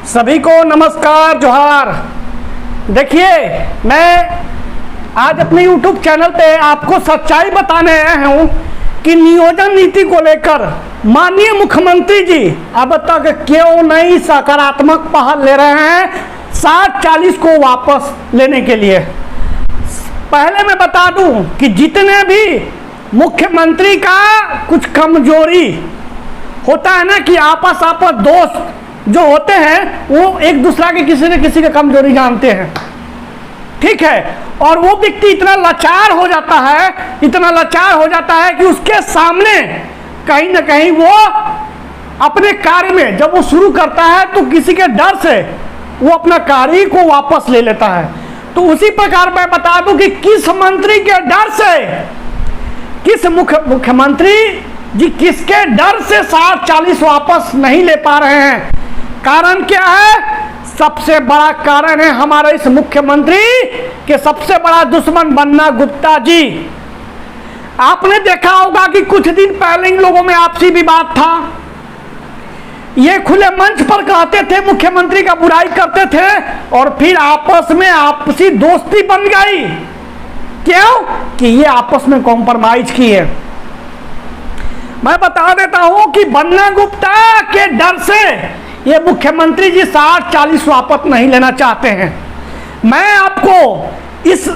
सभी को नमस्कार जोहार। देखिए, मैं आज अपने YouTube चैनल पे आपको सच्चाई बताने आया हूँ कि नियोजन नीति को लेकर माननीय मुख्यमंत्री जी अब तक क्यों नहीं सकारात्मक पहल ले रहे हैं 60-40 को वापस लेने के लिए। पहले मैं बता दूं कि जितने भी मुख्यमंत्री का कुछ कमजोरी होता है ना, कि आपस दोस्त जो होते हैं वो एक दूसरा के किसी न किसी की कमजोरी जानते हैं, ठीक है। और वो व्यक्ति इतना लाचार हो जाता है कि उसके सामने कहीं ना कहीं वो अपने कार्य में जब वो शुरू करता है तो किसी के डर से वो अपना कार्य को वापस ले लेता है। तो उसी प्रकार मैं बता दूं कि किस मंत्री के डर से, किस मुख्यमंत्री जी किसके डर से 60-40 वापस नहीं ले पा रहे हैं। कारण क्या है? सबसे बड़ा कारण है हमारे इस मुख्यमंत्री के सबसे बड़ा दुश्मन बन्ना गुप्ता जी। आपने देखा होगा कि कुछ दिन पहले इन लोगों में आपसी विवाद था। ये खुले मंच पर कहते थे, मुख्यमंत्री का बुराई करते थे और फिर आपस में आपसी दोस्ती बन गई। क्यों? कि ये आपस में कॉम्प्रोमाइज किए। मैं बता देता हूं कि बन्ना गुप्ता के डर से ये मुख्यमंत्री जी 60-40 वापस नहीं लेना चाहते हैं। मैं आपको इस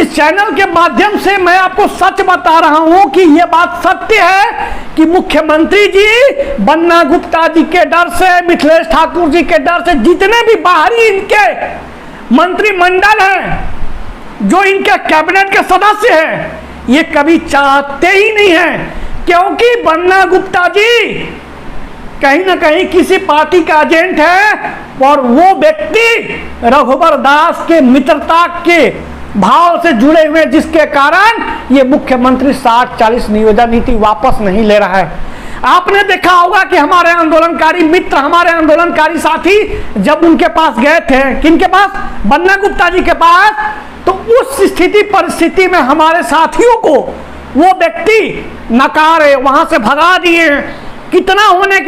चैनल के माध्यम से मैं आपको सच बता रहा हूं कि यह बात सत्य है कि मुख्यमंत्री जी बन्ना गुप्ता जी के डर से, मिथिलेश ठाकुर जी के डर से, जितने भी बाहरी इनके मंत्रिमंडल हैं, जो इनके कैबिनेट के सदस्य हैं, ये कभी चाहते ही नहीं हैं। क्योंकि बन्ना गुप्ता जी कहीं ना कहीं किसी पार्टी का एजेंट है और वो व्यक्ति रघुवर दास के मित्रता के भाव से जुड़े हुए, जिसके कारण ये मुख्यमंत्री 60-40 नियोजन नीति वापस नहीं ले रहा है। आपने देखा होगा कि हमारे आंदोलनकारी मित्र, हमारे आंदोलनकारी साथी जब उनके पास गए थे, किनके पास? बन्ना गुप्ता जी के पास, तो उस परिस्थिति में हमारे साथियों को वो व्यक्ति नकारे, वहां से भगा दिए। कितना होने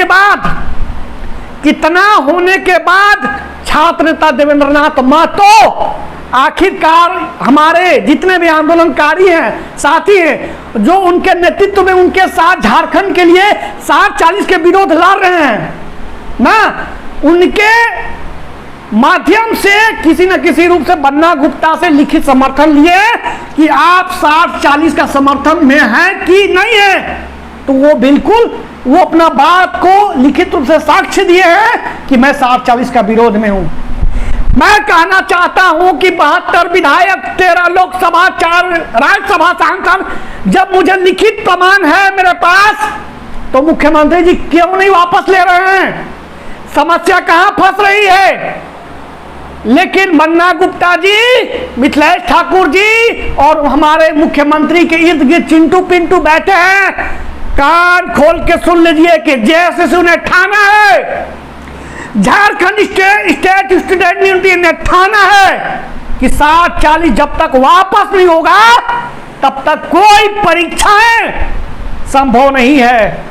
के बाद छात्र नेता देवेंद्रनाथ महतो आखिरकार हमारे जितने भी आंदोलनकारी हैं, साथी हैं, जो उनके नेतृत्व में उनके साथ झारखंड के लिए 60-40 के विरोध लड़ रहे हैं ना, उनके माध्यम से किसी न किसी रूप से बन्ना गुप्ता से लिखित समर्थन लिए कि आप 60-40 का समर्थन में हैं कि नहीं है। तो वो बिल्कुल वो अपना बात को लिखित रूप से साक्ष्य दिए हैं कि मैं 60-40 का विरोध में हूं। मैं कहना चाहता हूं कि 72 विधायक, 13 लोकसभा, 4 राज्यसभा सांसद, जब मुझे लिखित प्रमाण है मेरे पास, तो मुख्यमंत्री जी क्यों नहीं वापस ले रहे हैं? समस्या कहां फंस रही है? लेकिन बन्ना गुप्ता जी, मिथिलेश ठाकुर जी और हमारे मुख्यमंत्री के इर्द गिर्द चिंटू पिंटू बैठे हैं। कान खोल के सुन लीजिए कि जैसे से उन्हें ठाना है, झारखंड स्टेट स्टूडेंट यूनियन ने ठाना है कि 60-40 जब तक वापस नहीं होगा तब तक कोई परीक्षाएं संभव नहीं है।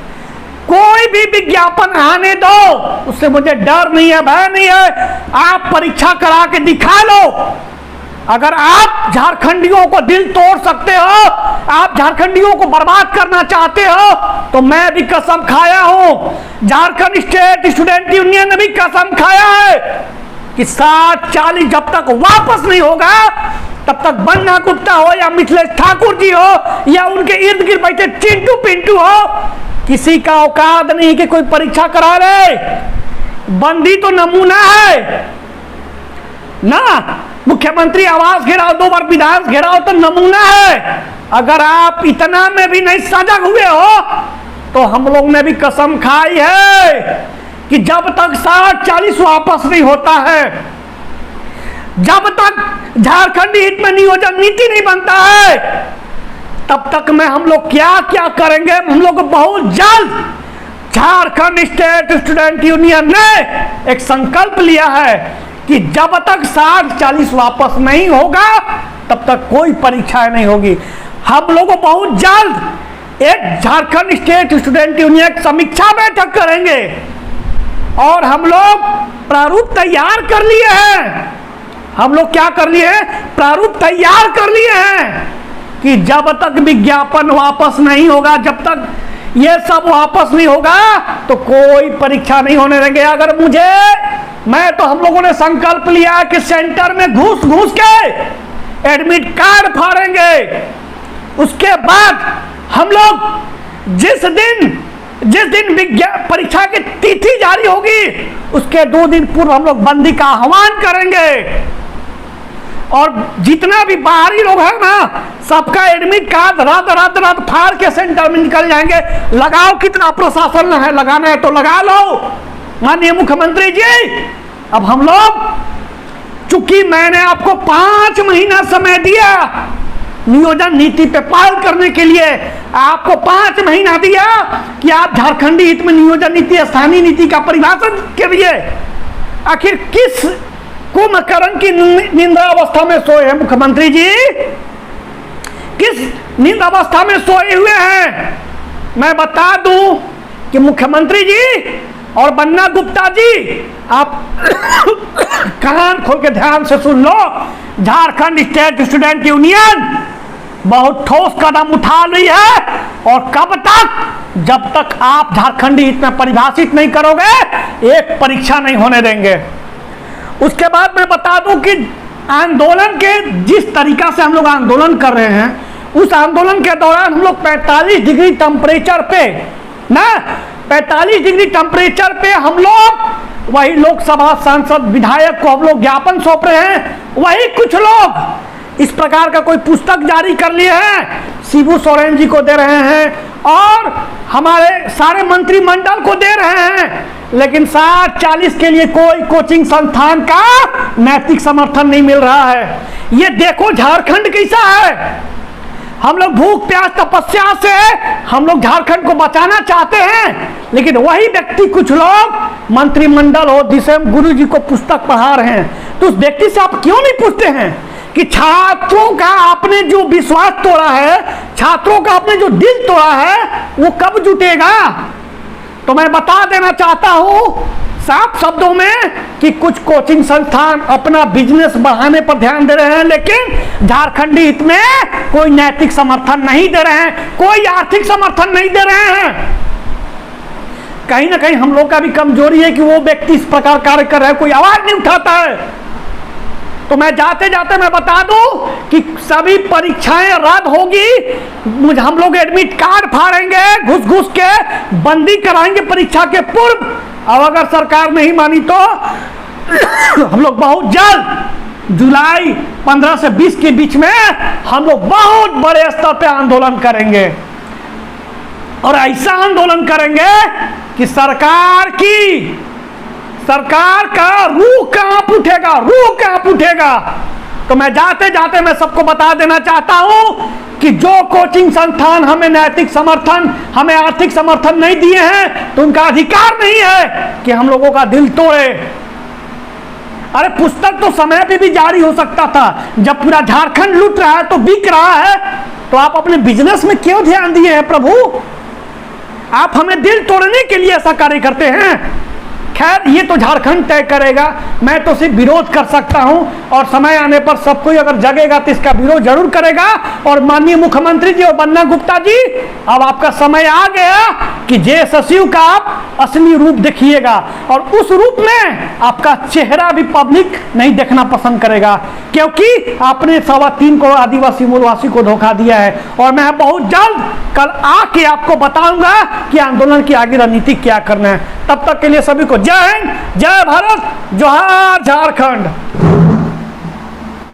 कोई भी विज्ञापन आने दो, उससे मुझे डर नहीं है, भय नहीं है। आप परीक्षा करा के दिखा लो। अगर आप झारखंडियों को दिल तोड़ सकते हो, आप झारखंडियों को बर्बाद करना चाहते हो, तो मैं भी कसम खाया हूं, झारखंड स्टेट स्टूडेंट यूनियन ने भी कसम खाया है कि 60-40 जब तक वापस नहीं होगा तब तक बन्ना गुप्ता हो या मिथिलेश ठाकुर जी हो या उनके इर्द गिर्द बैठे चिंटू पिंटू हो, किसी का औकात नहीं कि कोई परीक्षा करा ले। बंदी तो नमूना है ना, मुख्यमंत्री आवास घेराव, 2 बार विधान घेराव तो नमूना है। अगर आप इतना में भी नहीं सजग हुए हो तो हम लोग ने भी कसम खाई है कि जब तक 60-40 वापस नहीं होता है, जब तक झारखंडी हित में नियोजन नीति नहीं बनता है, तब तक में हम लोग क्या क्या करेंगे। हम लोग बहुत जल्द झारखंड स्टेट स्टूडेंट यूनियन ने एक संकल्प लिया है कि जब तक 60-40 वापस नहीं होगा तब तक कोई परीक्षाएं नहीं होगी। हम लोग बहुत जल्द एक झारखंड स्टेट स्टूडेंट यूनियन समीक्षा बैठक करेंगे और हम लोग प्रारूप तैयार कर लिए हैं। हम लोग क्या कर लिए हैं? प्रारूप तैयार कर लिए हैं कि जब तक विज्ञापन वापस नहीं होगा, जब तक ये सब वापस नहीं होगा तो कोई परीक्षा नहीं होने देंगे। अगर मैं तो हम लोगों ने संकल्प लिया कि सेंटर में घुस घुस के एडमिट कार्ड फाड़ेंगे। उसके बाद हम लोग जिस दिन परीक्षा की तिथि जारी होगी उसके 2 दिन पूर्व हम लोग बंदी का आह्वान करेंगे और जितना भी बाहरी लोग हैं ना सबका एडमिट कार्ड रात फाड़ के सेंटर में निकल जाएंगे। लगाओ, कितना प्रशासन है, लगाना है तो लगा लो। माननीय मुख्यमंत्री जी, अब हम लोग, चूंकि मैंने आपको 5 महीना समय दिया नियोजन नीति पे पाल करने के लिए, आपको 5 महीना दिया कि आप झारखंडी हित में नियोजन नीति, स्थानीय नीति का परिभाषण करिए। आखिर किस कुंभकर्ण की निंदा अवस्था में सोए हैं मुख्यमंत्री जी? किस निंदा अवस्था में सोए हुए हैं? मैं बता दूं कि मुख्यमंत्री जी और बन्ना गुप्ता जी, आप कान खोल के ध्यान से सुन लो। झारखंड स्टेट स्टूडेंट यूनियन बहुत ठोस कदम उठा रही है और कब तक? जब तक आप झारखंडी हित में परिभाषित नहीं करोगे एक परीक्षा नहीं होने देंगे। उसके बाद मैं बता दूं कि आंदोलन के जिस तरीका से हम लोग आंदोलन कर रहे हैं, उस आंदोलन के दौरान हम लोग 45 डिग्री टेम्परेचर पे 45 डिग्री टेम्परेचर पे हम लोग वही लोकसभा सांसद विधायक को हम लोग ज्ञापन सौंप रहे हैं। वही कुछ लोग इस प्रकार का कोई पुस्तक जारी कर लिए हैं, शिबू सोरेन जी को दे रहे हैं और हमारे सारे मंत्रिमंडल को दे रहे हैं, लेकिन 60-40 के लिए कोई कोचिंग संस्थान का नैतिक समर्थन नहीं मिल रहा है। ये देखो झारखंड कैसा है। हम लोग भूख प्यास तपस्या से हम लोग झारखंड को बचाना चाहते हैं, लेकिन वही व्यक्ति, कुछ लोग मंत्रिमंडल और दिशम गुरु जी को पुस्तक पढ़ा रहे हैं। तो उस व्यक्ति से आप क्यों नहीं पूछते हैं कि छात्रों का आपने जो विश्वास तोड़ा है, छात्रों का आपने जो दिल तोड़ा है, वो कब जुटेगा? तो मैं बता देना चाहता हूं साफ शब्दों में कि कुछ कोचिंग संस्थान अपना बिजनेस बढ़ाने पर ध्यान दे रहे हैं, लेकिन झारखंडी हित में कोई नैतिक समर्थन नहीं दे रहे हैं, कोई आर्थिक समर्थन नहीं दे रहे हैं। कहीं ना कहीं हम लोग का भी कमजोरी है कि वो व्यक्ति इस प्रकार कार्य कर रहा है, कोई आवाज नहीं उठाता है। तो मैं जाते जाते मैं बता दूं कि सभी परीक्षाएं रद्द होगी। हम लोग एडमिट कार्ड फाड़ेंगे, घुस घुस के बंदी कराएंगे परीक्षा के पूर्व। अब अगर सरकार नहीं मानी तो हम लोग बहुत जल्द जुलाई 15 से 20 के बीच में हम लोग बहुत बड़े स्तर पे आंदोलन करेंगे और ऐसा आंदोलन करेंगे कि सरकार का रूह कांप उठेगा। तो मैं जाते जाते मैं सबको बता देना चाहता हूं कि जो कोचिंग संस्थान हमें नैतिक समर्थन, हमें आर्थिक समर्थन नहीं दिए हैं, तो उनका अधिकार नहीं है कि हम लोगों का दिल तोड़े। अरे पुस्तक तो समय पे भी जारी हो सकता था। जब पूरा झारखंड लूट रहा है तो बिक रहा है, तो आप अपने बिजनेस में क्यों ध्यान दिए हैं प्रभु? आप हमें दिल तोड़ने के लिए ऐसा कार्य करते हैं। खैर, ये तो झारखंड तय करेगा, मैं तो सिर्फ विरोध कर सकता हूं और समय आने पर सब कोई अगर जगेगा तो इसका विरोध जरूर करेगा। और माननीय मुख्यमंत्री जी और बन्ना गुप्ता जी, अब आपका समय आ गया कि जेएसएसयू का आप असली रूप देखिएगा और उस रूप में आपका चेहरा भी पब्लिक नहीं देखना पसंद करेगा, क्योंकि आपने 3.25 करोड़ आदिवासी मूलवासी को धोखा दिया है। और मैं बहुत जल्द कल आके आपको बताऊंगा कि आंदोलन की आगे रणनीति क्या करना है। तब तक के लिए सभी को जय हिंद, जय भारत, जोहार झारखंड।